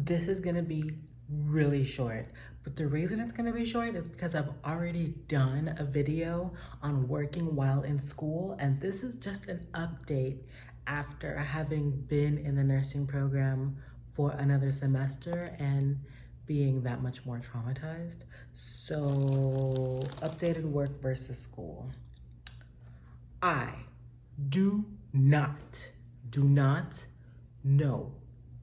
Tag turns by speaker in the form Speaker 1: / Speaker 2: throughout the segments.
Speaker 1: This is gonna be really short, but the reason it's gonna be short is because I've already done a video on working while in school, and this is just an update after having been in the nursing program for another semester and being that much more traumatized. So, updated work versus school. I do not, no,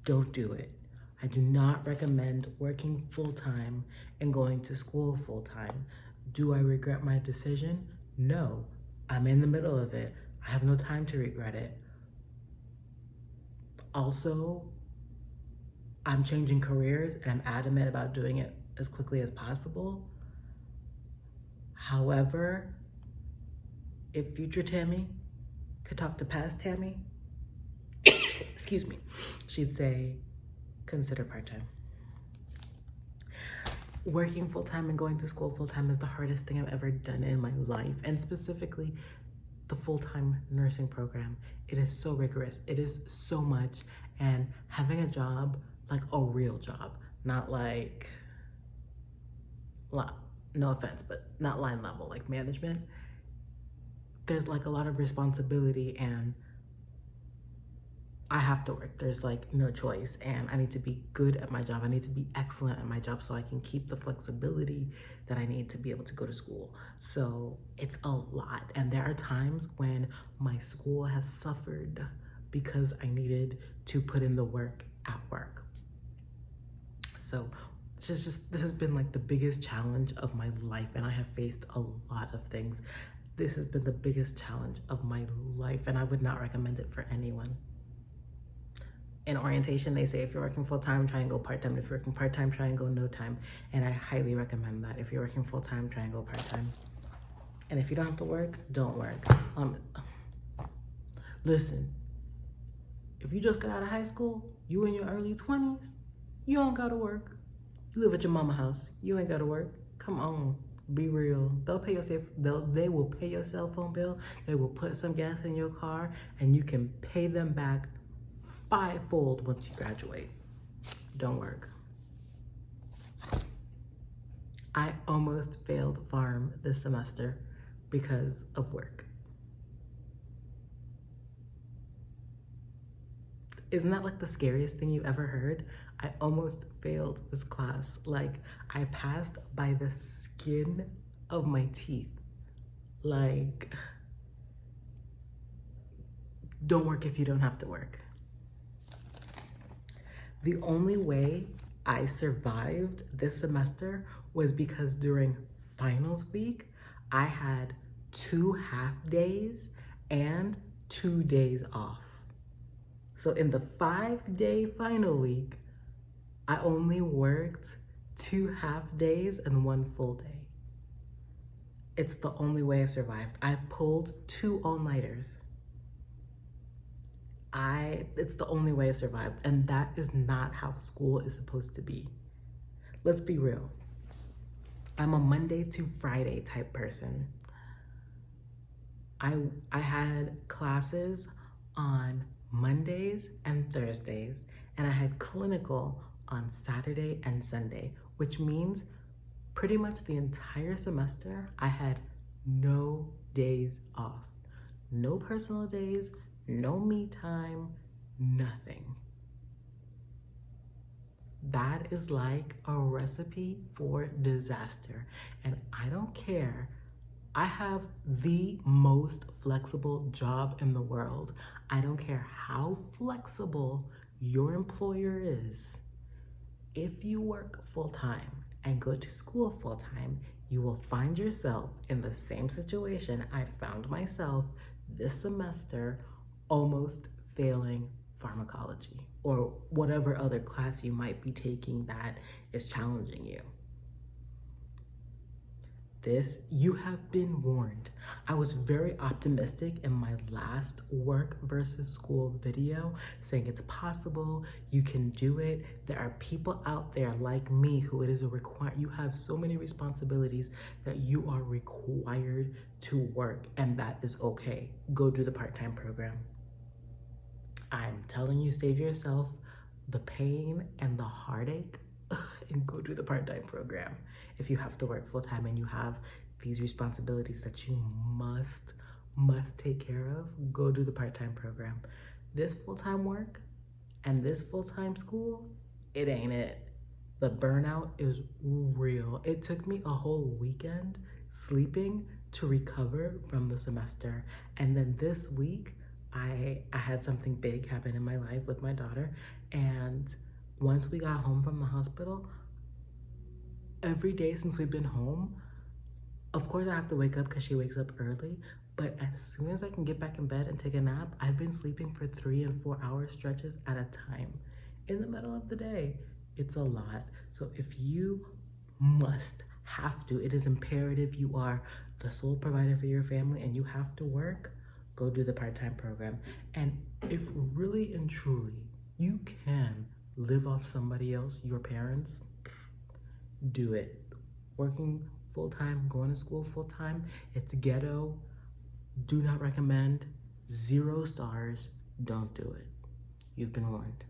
Speaker 1: don't do it. I do not recommend working full-time and going to school full-time. Do I regret my decision? No, I'm in the middle of it. I have no time to regret it. Also, I'm changing careers and I'm adamant about doing it as quickly as possible. However, if future Tammy could talk to past Tammy, excuse me, she'd say, consider part-time. Working full-time and going to school full-time is the hardest thing I've ever done in my life, and specifically the full-time nursing program. It is so rigorous. It is so much, and having a job, like a real job, not like, no offense, but not line level, like management, there's like a lot of responsibility and I have to work. There's like no choice, and I need to be good at my job. I need to be excellent at my job so I can keep the flexibility that I need to be able to go to school. So it's a lot, and there are times when my school has suffered because I needed to put in the work at work. So this has been like the biggest challenge of my life, and I have faced a lot of things. This has been the biggest challenge of my life, and I would not recommend it for anyone. In orientation, they say if you're working full-time, try and go part-time. If you're working part-time, try and go no time. And I highly recommend that. If you're working full-time, try and go part-time. And if you don't have to work, don't work. Listen, if you just got out of high school, you in your early 20s, you don't gotta work. You live at your mama's house, you ain't gotta work. Come on, be real. They will pay your cell phone bill, they will put some gas in your car, and you can pay them back fivefold once you graduate. Don't work. I almost failed pharm this semester because of work. Isn't that like the scariest thing you've ever heard? I almost failed this class. Like, I passed by the skin of my teeth. Like, don't work if you don't have to work. The only way I survived this semester was because during finals week, I had 2 half days and 2 days off. So in the 5-day final week, I only worked 2 half days and 1 full day. It's the only way I survived. I pulled 2 all-nighters. It's the only way I survived, and that is not how school is supposed to be. Let's be real. I'm a Monday to Friday type person. I had classes on Mondays and Thursdays, and I had clinical on Saturday and Sunday, which means pretty much the entire semester I had no days off. No personal days, no me time, nothing. That is like a recipe for disaster. And I don't care. I have the most flexible job in the world. I don't care how flexible your employer is. If you work full-time and go to school full-time, you will find yourself in the same situation I found myself this semester, almost failing pharmacology or whatever other class you might be taking that is challenging you. You have been warned. I was very optimistic in my last work versus school video, saying it's possible, you can do it. There are people out there like me who it is a you have so many responsibilities that you are required to work, and that is okay. Go do the part-time program. I'm telling you, save yourself the pain and the heartache and go do the part-time program. If you have to work full-time and you have these responsibilities that you must take care of, go do the part-time program. This full-time work and this full-time school, it ain't it. The burnout is real. It took me a whole weekend sleeping to recover from the semester. And then this week, I had something big happen in my life with my daughter. And once we got home from the hospital, every day since we've been home, of course I have to wake up because she wakes up early, but as soon as I can get back in bed and take a nap, I've been sleeping for 3 and 4 hour stretches at a time in the middle of the day. It's a lot. So if you have to, it is imperative, you are the sole provider for your family and you have to work, go do the part-time program. And if really and truly you can live off somebody else, your parents, do it. Working full-time, going to school full-time, it's ghetto. Do not recommend. 0 stars. Don't do it. You've been warned.